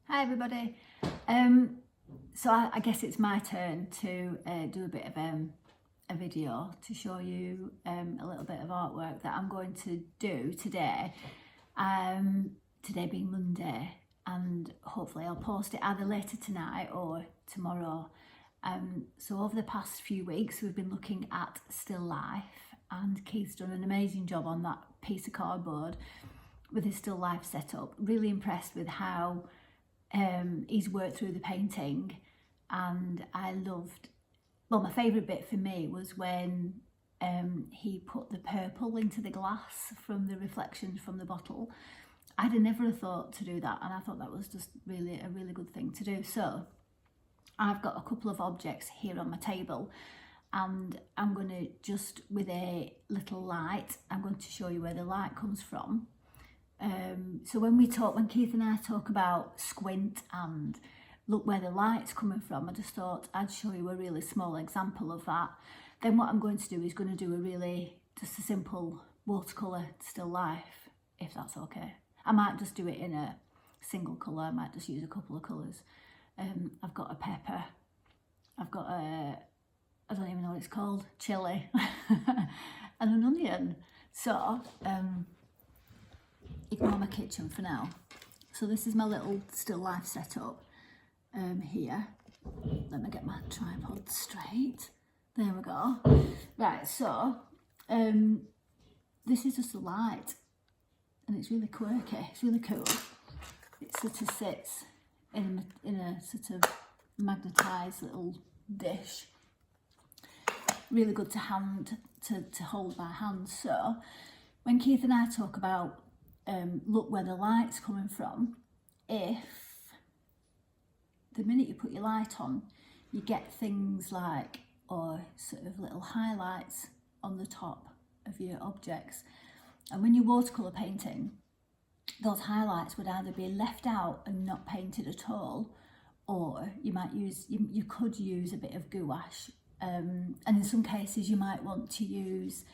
Hi everybody. So I guess it's my turn to do a bit of a video to show you a little bit of artwork that I'm going to do today. Today being Monday, and hopefully I'll post it either later tonight or tomorrow. So over the past few weeks we've been looking at still life, and Keith's done an amazing job on that piece of cardboard with his still life setup. Really impressed with how he's worked through the painting, and I loved, well, my favourite bit for me was when he put the purple into the glass from the reflections from the bottle. I'd have never thought to do that, and I thought that was just really a really good thing to do. So I've got a couple of objects here on my table, and I'm going to just, with a little light, I'm going to show you where the light comes from. So when Keith and I talk about squint and look where the light's coming from, I just thought I'd show you a really small example of that. Then what I'm going to do is going to do just a simple watercolour still life, if that's okay. I might just do it in a single colour, I might just use a couple of colours. I've got a pepper, I've got I don't even know what it's called, chilli, and an onion. So, ignore my kitchen for now. So this is my little still life setup here. Let me get my tripod straight. There we go. Right, so this is just a light, and it's really quirky, it's really cool. It sort of sits in a sort of magnetised little dish. Really good to hold by hand. So when Keith and I talk about look where the light's coming from, if the minute you put your light on, you get things like, or sort of little highlights on the top of your objects. And when you're watercolour painting, those highlights would either be left out and not painted at all, or you could use a bit of gouache. And in some cases you might want to use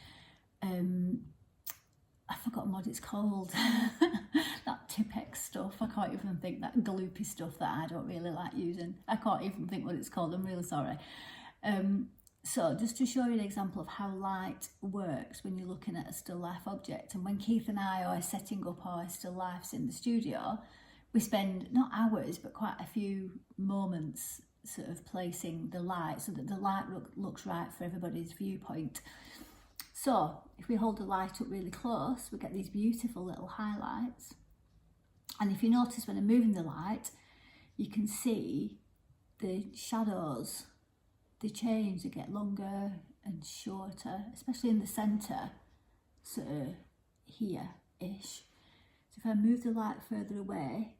I've forgotten what it's called, that Tipex stuff. I can't even think, that gloopy stuff that I don't really like using. I can't even think what it's called, I'm really sorry. So just to show you an example of how light works when you're looking at a still life object, and when Keith and I are setting up our still lifes in the studio, we spend not hours but quite a few moments sort of placing the light so that the light looks right for everybody's viewpoint. So if we hold the light up really close, we get these beautiful little highlights. And if you notice when I'm moving the light, you can see the shadows, they change, they get longer and shorter, especially in the centre, sort of here-ish. So if I move the light further away,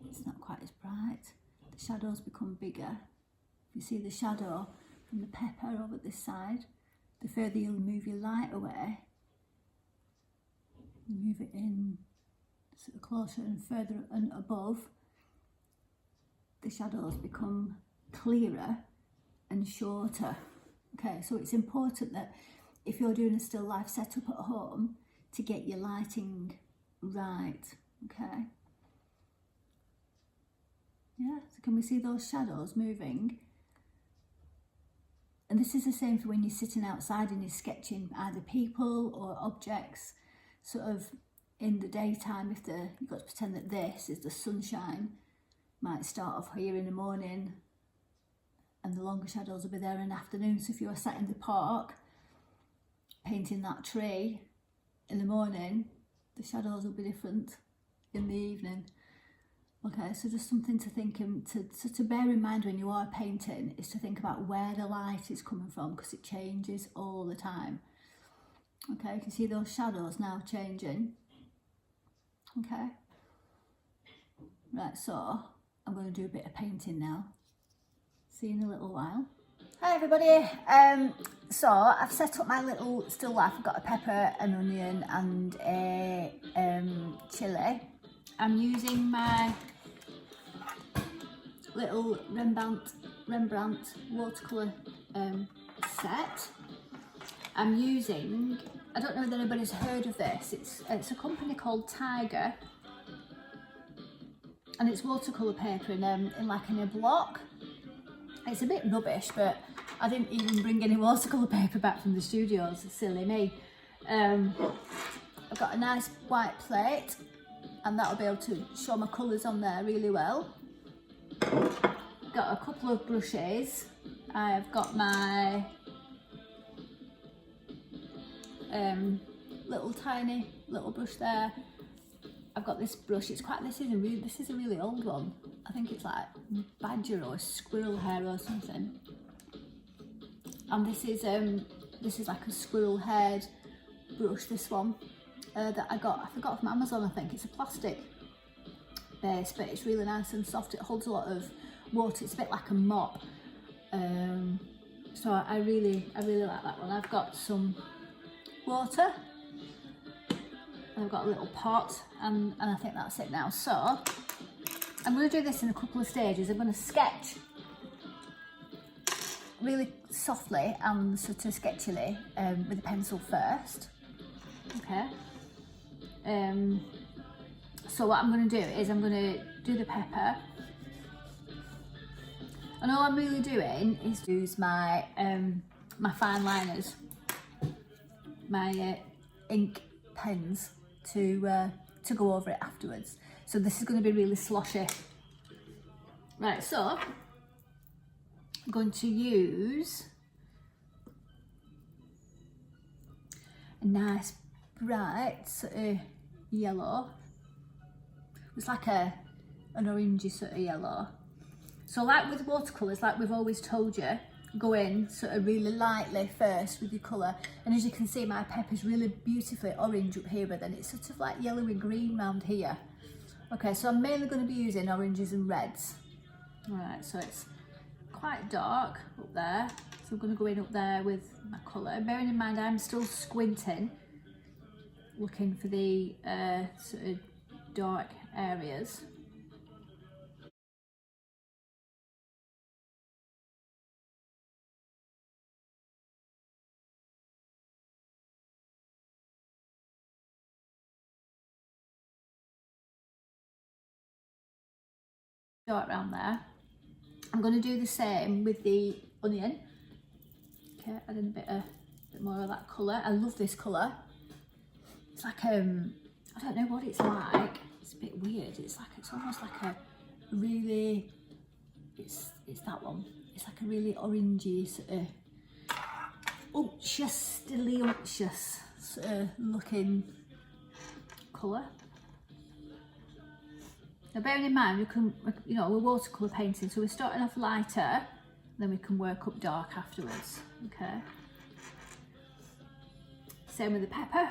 it's not quite as bright. The shadows become bigger. If you see the shadow from the pepper over this side, the further you move your light away, you move it in sort of closer and further and above, the shadows become clearer and shorter. Okay, so it's important that if you're doing a still life setup at home, to get your lighting right. Okay. Yeah, so can we see those shadows moving? And this is the same for when you're sitting outside and you're sketching either people or objects, sort of in the daytime. You've got to pretend that this is the sunshine, might start off here in the morning, and the longer shadows will be there in the afternoon. So if you were sat in the park painting that tree in the morning, the shadows will be different in the evening. Okay, so just something to think and to bear in mind when you are painting, is to think about where the light is coming from, because it changes all the time. Okay, you can see those shadows now changing. Okay, right, so I'm going to do a bit of painting now. See you in a little while. Hi everybody, so I've set up my little still life. I've got a pepper, an onion and a chilli. I'm using my little Rembrandt watercolour set. I'm using, I don't know if anybody's heard of this, it's a company called Tiger, and it's watercolour paper in like in a block. It's a bit rubbish, but I didn't even bring any watercolour paper back from the studios, silly me. I've got a nice white plate, and that'll be able to show my colours on there really well. Got a couple of brushes. I've got my little tiny little brush there. I've got this brush. This is a really old one. I think it's like badger or squirrel hair or something. And this is like a squirrel haired brush. This one that I got from Amazon. I think it's a plastic base, but it's really nice and soft. It holds a lot of water. It's a bit like a mop. So I really like that one. I've got some water. I've got a little pot, and I think that's it now. So I'm going to do this in a couple of stages. I'm going to sketch really softly and sort of sketchily with a pencil first. Okay. So what I'm going to do is I'm going to do the pepper, and all I'm really doing is use my my fine liners, my ink pens to go over it afterwards. So this is going to be really sloshy. Right, so I'm going to use a nice bright sort of yellow. It's like an orangey sort of yellow. So like with watercolours, like we've always told you, go in sort of really lightly first with your colour, and as you can see my pepper's really beautifully orange up here, but then it's sort of like yellowy green round here. Okay, so I'm mainly going to be using oranges and reds. Alright, so it's quite dark up there, so I'm going to go in up there with my colour, bearing in mind I'm still squinting, looking for the sort of dark areas. Dark around there. I'm going to do the same with the onion. Okay, add in a bit more of that colour. I love this colour. It's like I don't know what it's like. It's a bit weird. It's almost like a really, it's that one. It's like a really orangey sort of unctuous sort of looking colour. Now bearing in mind, we're watercolour painting, so we're starting off lighter, then we can work up dark afterwards, okay? Same with the pepper.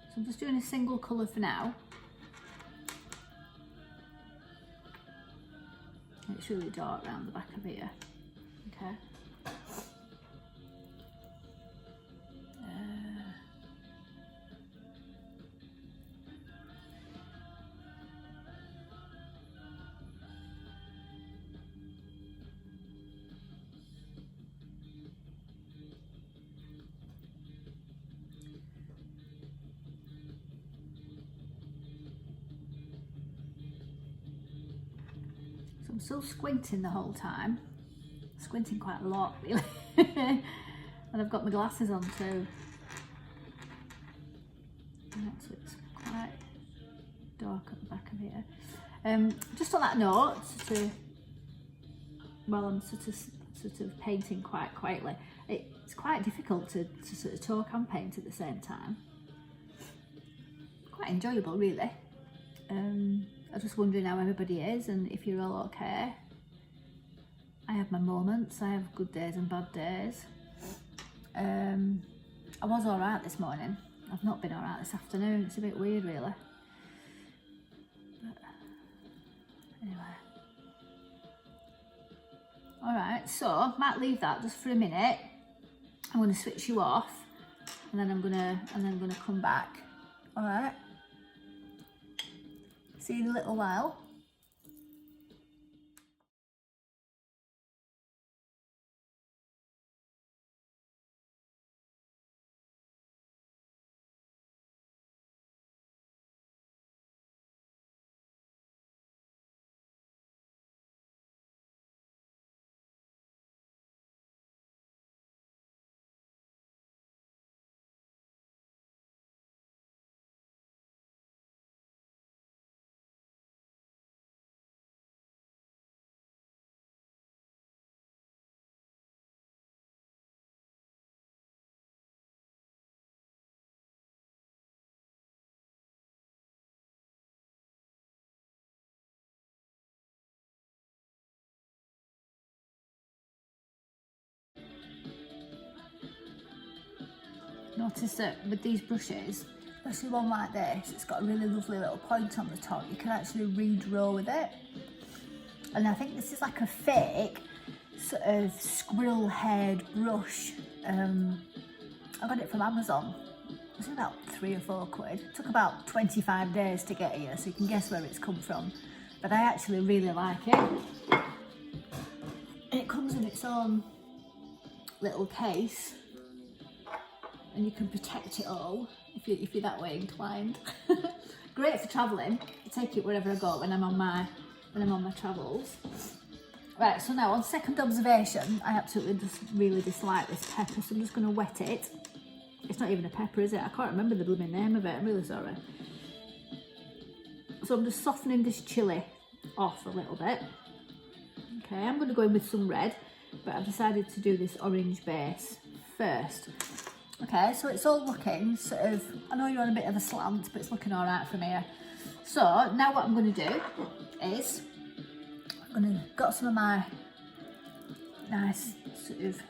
So I'm just doing a single colour for now. It's really dark around the back of here, okay? So I'm still squinting the whole time, squinting quite a lot really, and I've got my glasses on too. Right, so it's quite dark at the back of here. Just on that note, while I'm sort of painting quite quietly, it's quite difficult to sort of talk and paint at the same time. Quite enjoyable really. I'm just wondering how everybody is and if you're all okay. I have my moments, I have good days and bad days. I was alright this morning. I've not been alright this afternoon. It's a bit weird really. But anyway. Alright, so might leave that just for a minute. I'm going to switch you off and then I'm gonna come back. Alright. See you in a little while. noticed that with these brushes, especially one like this, it's got a really lovely little point on the top. You can actually redraw with it. And I think this is like a fake sort of squirrel-haired brush. I got it from Amazon. It was about £3 or £4. It took about 25 days to get here, so you can guess where it's come from. But I actually really like it. And it comes in its own little case, and you can protect it all if you're that way inclined. Great for travelling. I take it wherever I go when I'm on my travels. Right, so now on second observation, I absolutely just really dislike this pepper, so I'm just going to wet it. It's not even a pepper, is it? I can't remember the blooming name of it. I'm really sorry. So I'm just softening this chilli off a little bit. Okay, I'm going to go in with some red, but I've decided to do this orange base first. Okay, so it's all looking sort of, I know you're on a bit of a slant, but it's looking all right from here. So now what I'm going to do is, got some of my nice sort of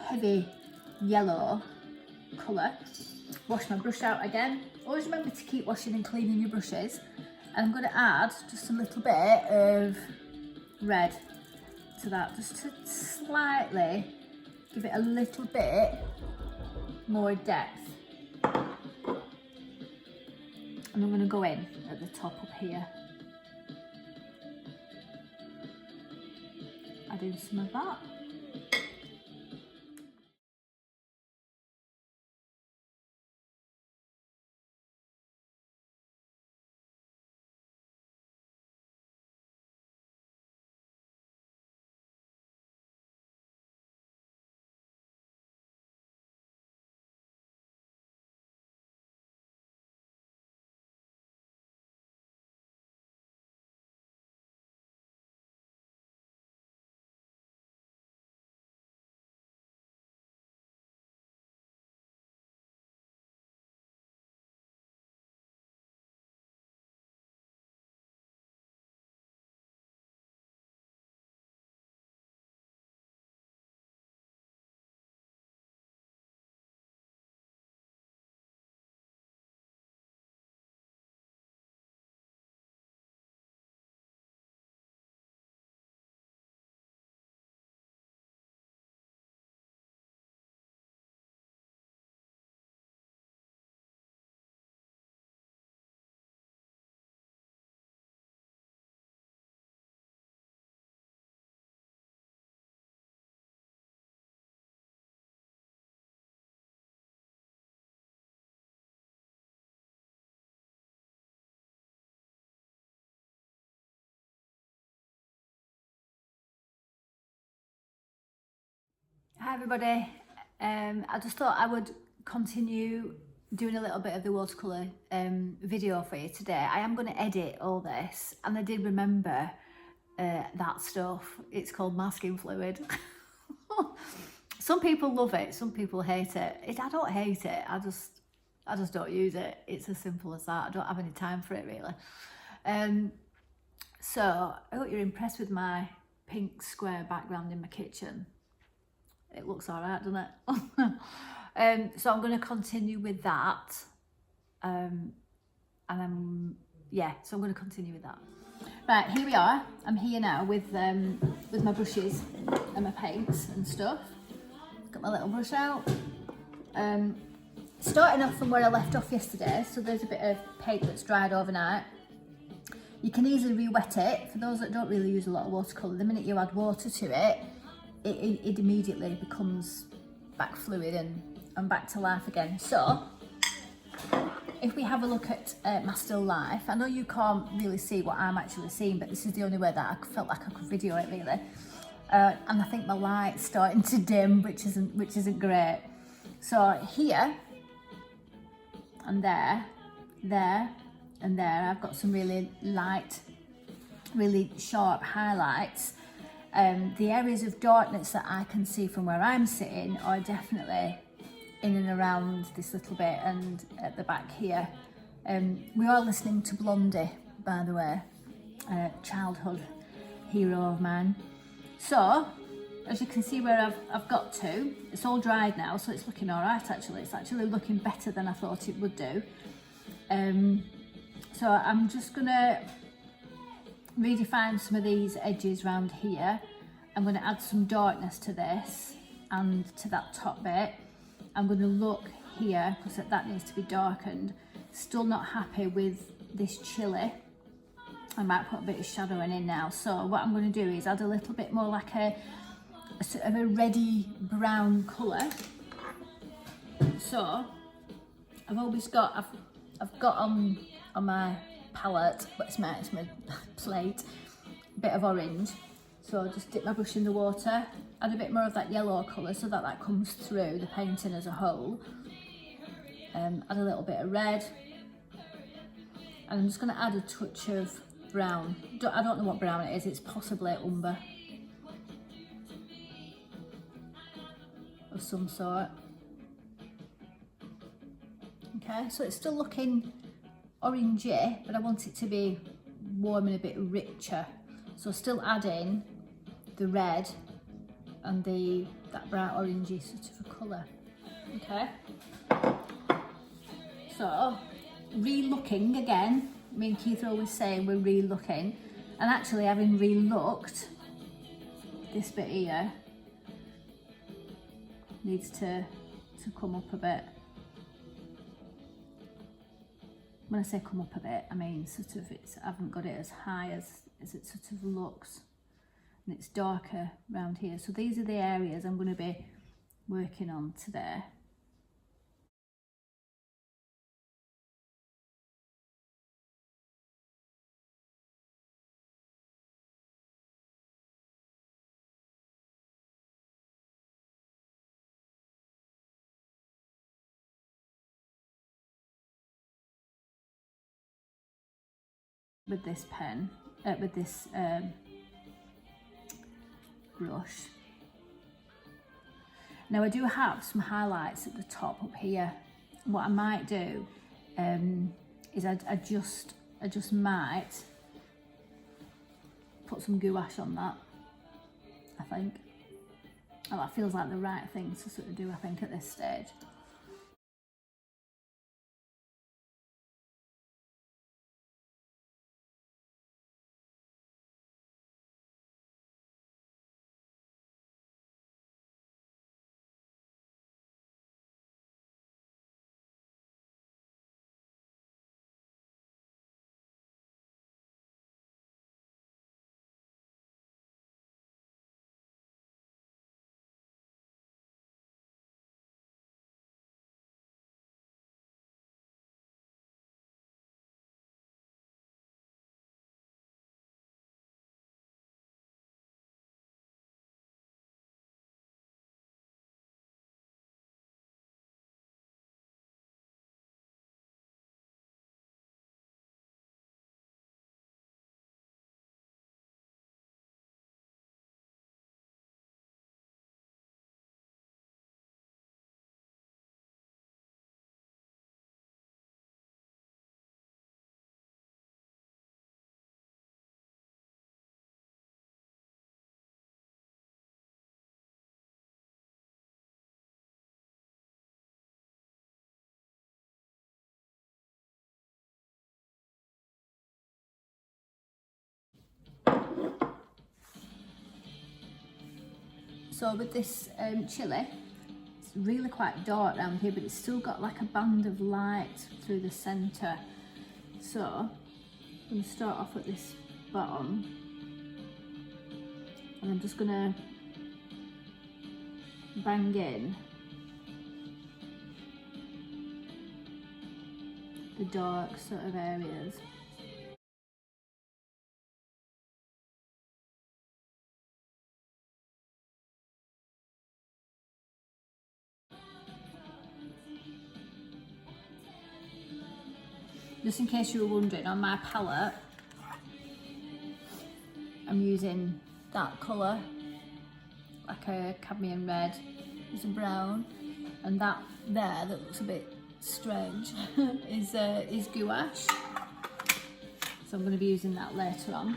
heavy yellow colour. Wash my brush out again. Always remember to keep washing and cleaning your brushes. And I'm going to add just a little bit of red to that, just to slightly give it a little bit more depth. And I'm going to go in at the top up here, adding some of that. Hi everybody, I just thought I would continue doing a little bit of the watercolour video for you today. I am going to edit all this, and I did remember that stuff. It's called masking fluid. Some people love it, some people hate it. I don't hate it, I just don't use it. It's as simple as that. I don't have any time for it really. So I hope you're impressed with my pink square background in my kitchen. It looks all right, doesn't it? So I'm going to continue with that. So I'm going to continue with that. Right, here we are. I'm here now with my brushes and my paints and stuff. Got my little brush out. Starting off from where I left off yesterday, so there's a bit of paint that's dried overnight. You can easily re-wet it. For those that don't really use a lot of watercolour, the minute you add water to it, it immediately becomes back fluid and back to life again. So if we have a look at my still life, I know you can't really see what I'm actually seeing, but this is the only way that I felt like I could video it really. And I think my light's starting to dim, which isn't great. So here and there and there, I've got some really light, really sharp highlights. The areas of darkness that I can see from where I'm sitting are definitely in and around this little bit and at the back here. We are listening to Blondie, by the way, childhood hero of mine. So as you can see where I've got to, it's all dried now, so it's looking all right actually. It's actually looking better than I thought it would do. So I'm just gonna redefine some of these edges around here. I'm gonna add some darkness to this and to that top bit. I'm gonna look here, because that needs to be darkened. Still not happy with this chili. I might put a bit of shadowing in now. So what I'm going to do is add a little bit more like a sort of a reddy brown colour. So I've got on my palette, but it's my plate, a bit of orange. So I'll just dip my brush in the water, add a bit more of that yellow colour so that comes through the painting as a whole. Add a little bit of red, and I'm just going to add a touch of brown. I don't know what brown it is, it's possibly umber of some sort. Okay, so it's still looking orangey, but I want it to be warm and a bit richer. So still adding the red and that bright orangey sort of a colour. Okay, so re-looking again. Me and Keith are always saying we're re-looking, and actually having re-looked, this bit here needs to come up a bit. When I say come up a bit, I mean sort of I haven't got it as high as it sort of looks, and it's darker around here. So these are the areas I'm going to be working on today. With this pen, with this brush. Now I do have some highlights at the top up here. What I might do is I just might put some gouache on that, I think. Oh, that feels like the right thing to sort of do, I think, at this stage. So with this chili, it's really quite dark down here, but it's still got like a band of light through the centre. So I'm going to start off at this bottom, and I'm just going to bang in the dark sort of areas. Just in case you were wondering, on my palette, I'm using that colour, like a cadmium red, there's a brown, and that there that looks a bit strange is gouache. So I'm going to be using that later on.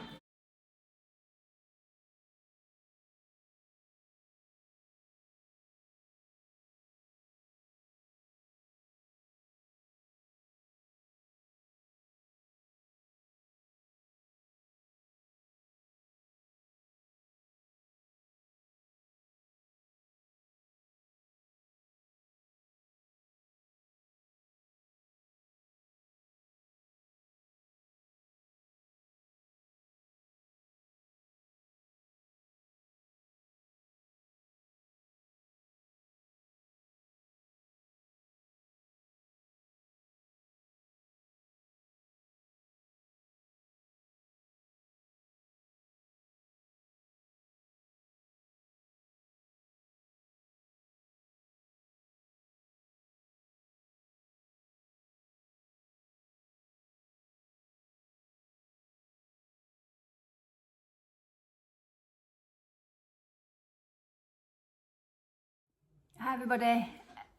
Hi everybody,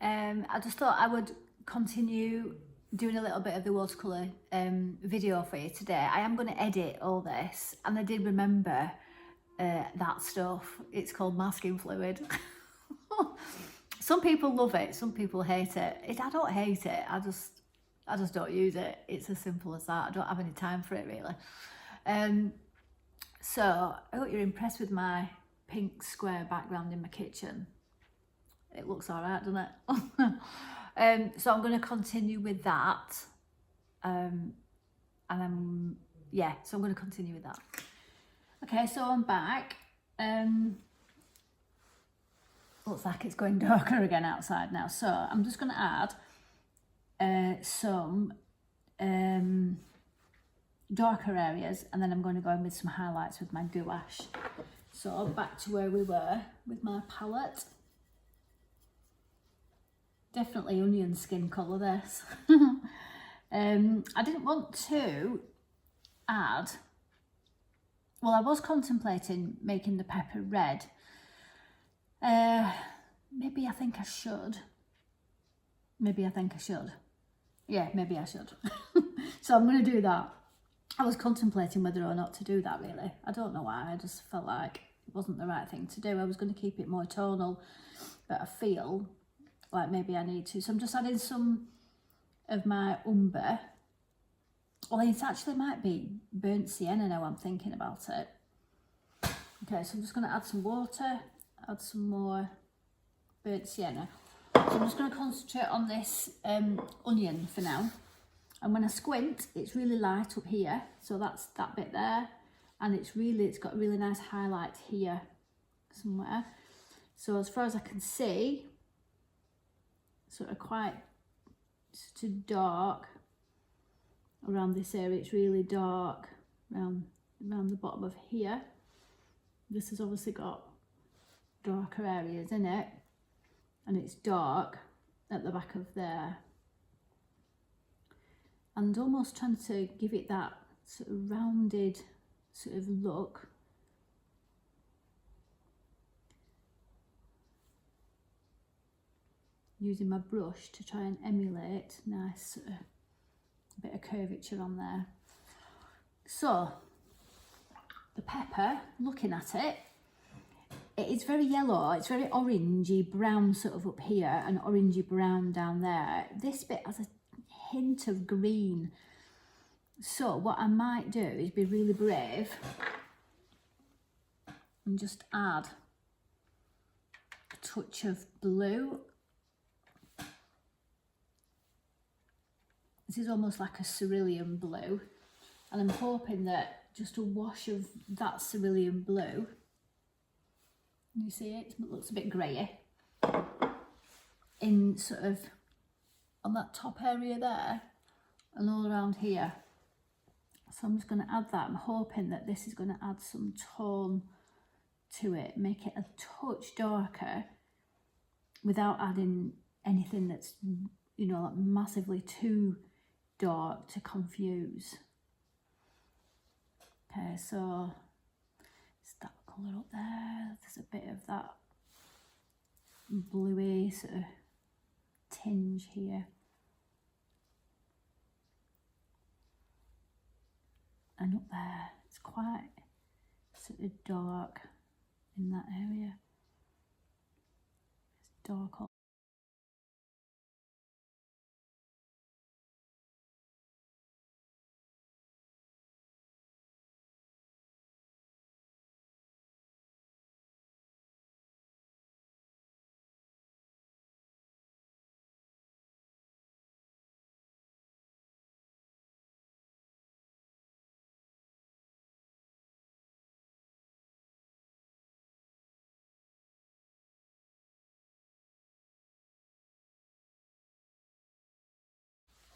I just thought I would continue doing a little bit of the watercolour video for you today. I am going to edit all this, and I did remember that stuff. It's called masking fluid. Some people love it, some people hate it. I don't hate it, I just don't use it. It's as simple as that. I don't have any time for it really. So I hope you're impressed with my pink square background in my kitchen. It looks all right, doesn't it? So I'm going to continue with that. So I'm going to continue with that. Okay, so I'm back. Looks like it's going darker again outside now. So I'm just going to add some darker areas, and then I'm going to go in with some highlights with my gouache. So back to where we were with my palette. Definitely onion skin colour this. I didn't want to add, well, I was contemplating making the pepper red. Maybe I think I should. Yeah, maybe I should. So I'm going to do that. I was contemplating whether or not to do that really. I don't know why, I just felt like it wasn't the right thing to do. I was going to keep it more tonal, but I feel like maybe I need to. So I'm just adding some of my umber. Well, it actually might be burnt sienna now I'm thinking about it. Okay, so I'm just going to add some water, add some more burnt sienna. So I'm just going to concentrate on this onion for now. And when I squint, it's really light up here. So that's that bit there. And it's got a really nice highlight here somewhere. So as far as I can see, sort of quite sort of dark around this area. It's really dark around the bottom of here. This has obviously got darker areas in it, and it's dark at the back of there, and almost trying to give it that sort of rounded sort of look. Using my brush to try and emulate nice sort of bit of curvature on there. So the pepper, looking at it, it is very yellow, it's very orangey brown sort of up here and orangey brown down there. This bit has a hint of green. So what I might do is be really brave and just add a touch of blue. This is almost like a cerulean blue, and I'm hoping that just a wash of that cerulean blue, you see it looks a bit grey, in sort of on that top area there and all around here. So I'm just going to add that. I'm hoping that this is going to add some tone to it, make it a touch darker without adding anything that's, you know, like massively too dark to confuse. Okay, so it's that colour up there. There's a bit of that bluey sort of tinge here. And up there, it's quite sort of dark in that area. It's dark all.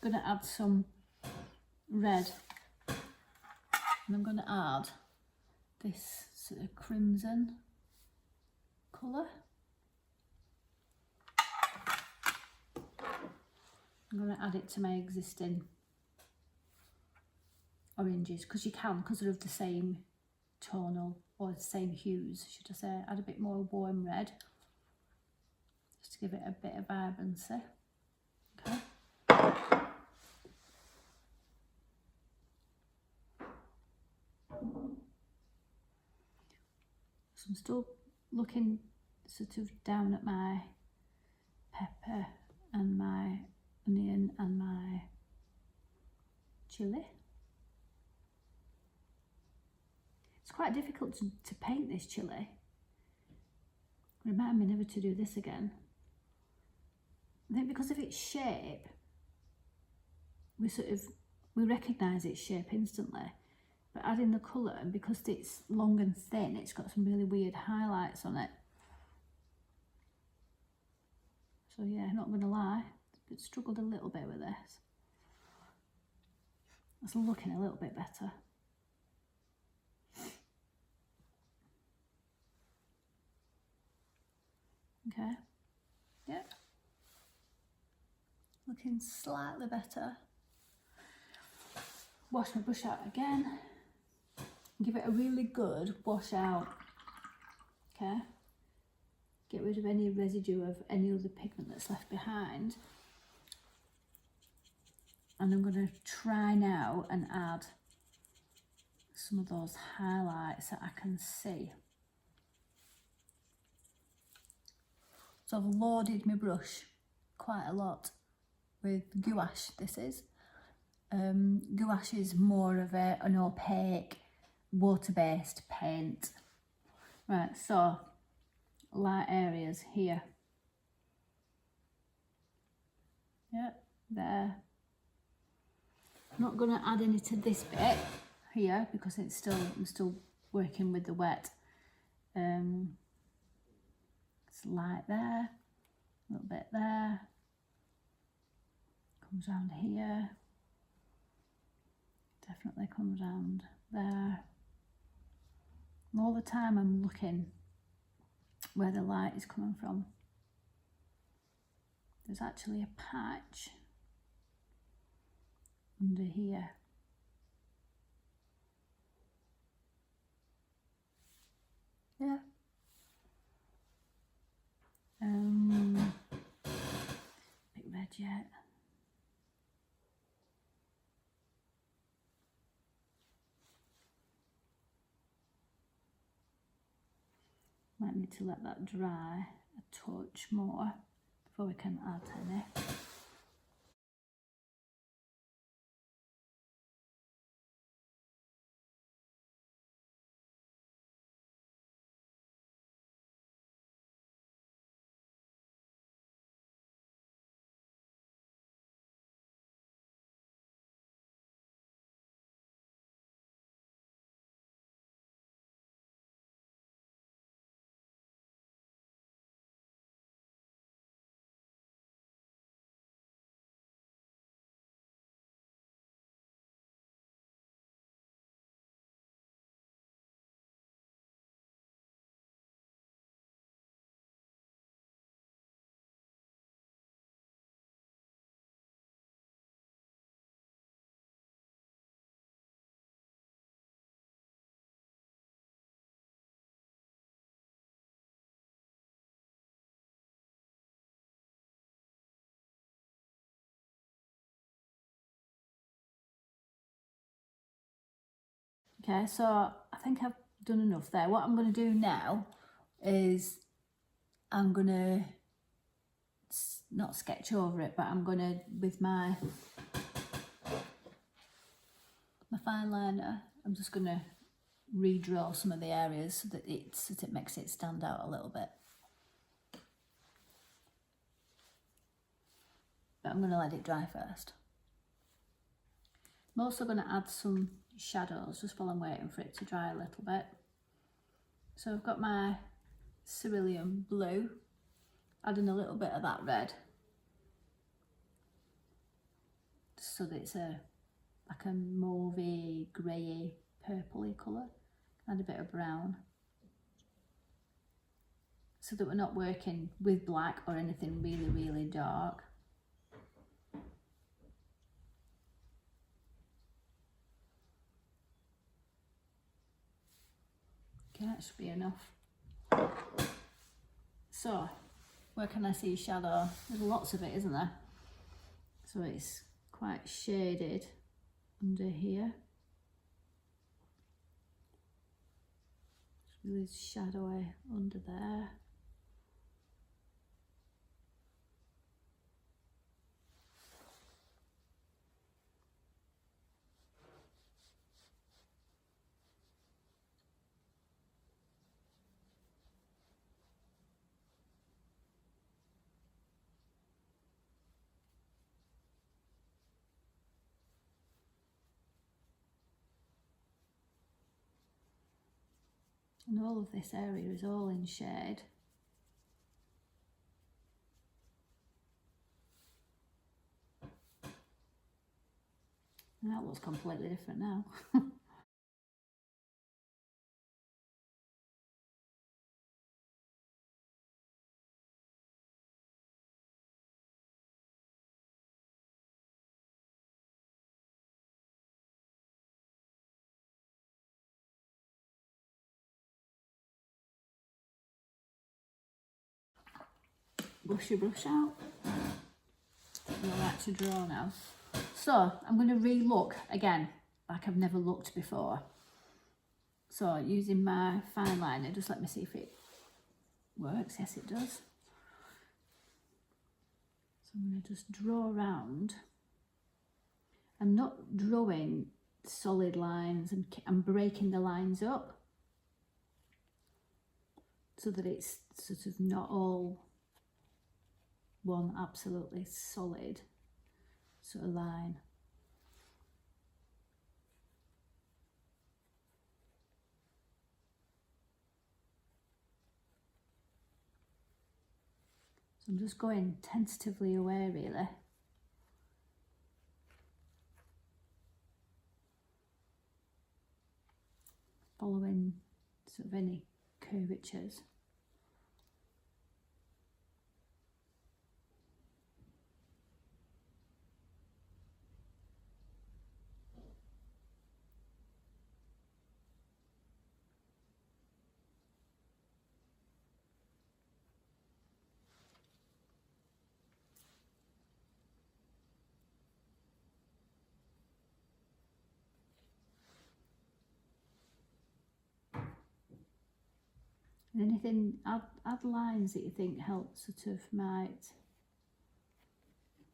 I'm going to add some red, and I'm going to add this sort of crimson colour. I'm going to add it to my existing oranges, because you can, because they're of the same tonal, or the same hues should I say. Add a bit more warm red just to give it a bit of vibrancy. Okay. So I'm still looking sort of down at my pepper and my onion and my chilli. It's quite difficult to paint this chilli. Remind me never to do this again. I think because of its shape, we recognise its shape instantly. But adding the colour, and because it's long and thin, it's got some really weird highlights on it. So yeah, not going to lie, I struggled a little bit with this. It's looking a little bit better. Okay, yeah, looking slightly better. Wash my brush out again. Give it a really good wash out. Okay, get rid of any residue of any other pigment that's left behind. And I'm going to try now and add some of those highlights that I can see. So I've loaded my brush quite a lot with gouache, this is. Gouache is more of an opaque, water-based paint. Right, so light areas here. Yeah, there. I'm not going to add any to this bit here because I'm still working with the wet. It's light there, a little bit there. Comes round here. Definitely comes round there. And all the time I'm looking where the light is coming from. There's actually a patch under here. Yeah. Bit red yet. Might need to let that dry a touch more before we can add any. Okay, so I think I've done enough there. What I'm going to do now is I'm going to not sketch over it, but I'm going to, with my fine liner, I'm just going to redraw some of the areas so that it makes it stand out a little bit. But I'm going to let it dry first. I'm also going to add some shadows just while I'm waiting for it to dry a little bit. So I've got my cerulean blue, adding a little bit of that red, just so that it's like a mauvey, greyy, purpley colour. Add a bit of brown, so that we're not working with black or anything really, really dark. Okay, that should be enough. So Where can I see shadow? There's lots of it, isn't there? So it's quite shaded under here. It's really shadowy under there. And all of this area is all in shade. And that looks completely different now. Brush your brush out. I like to draw now. So I'm going to re-look again like I've never looked before. So using my fine liner, just let me see if it works. Yes, it does. So I'm going to just draw around. I'm not drawing solid lines, I'm breaking the lines up so that it's sort of not all one absolutely solid sort of line. So I'm just going tentatively away really. Following sort of any curvatures. And anything, add lines that you think help sort of might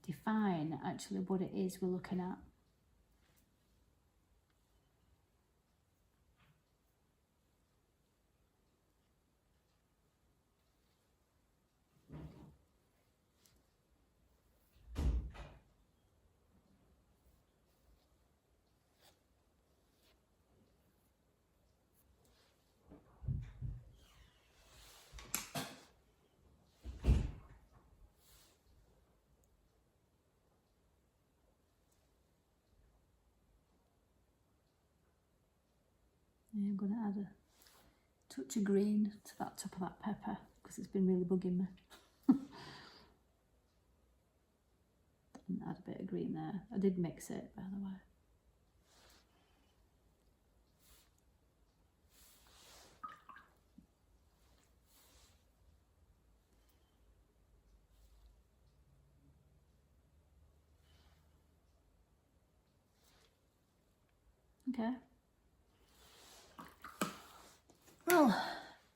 define actually what it is we're looking at. I'm going to add a touch of green to that top of that pepper because it's been really bugging me. And add a bit of green there. I did mix it, by the way. Okay. Well,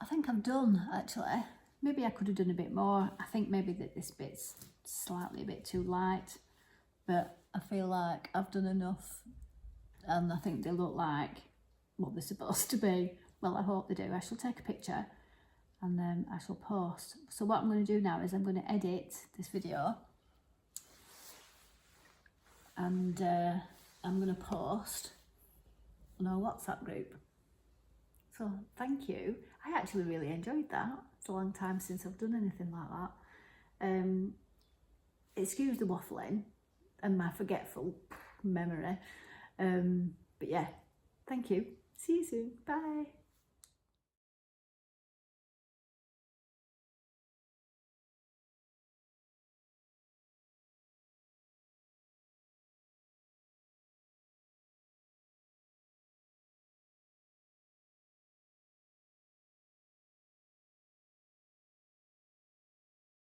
I think I'm done actually. Maybe I could have done a bit more. I think maybe that this bit's slightly a bit too light, but I feel like I've done enough and I think they look like what they're supposed to be. Well, I hope they do. I shall take a picture and then I shall post. So what I'm going to do now is I'm going to edit this video and I'm going to post on our WhatsApp group. So thank you. I actually really enjoyed that. It's a long time since I've done anything like that. Excuse the waffling and my forgetful memory. But yeah, thank you. See you soon. Bye.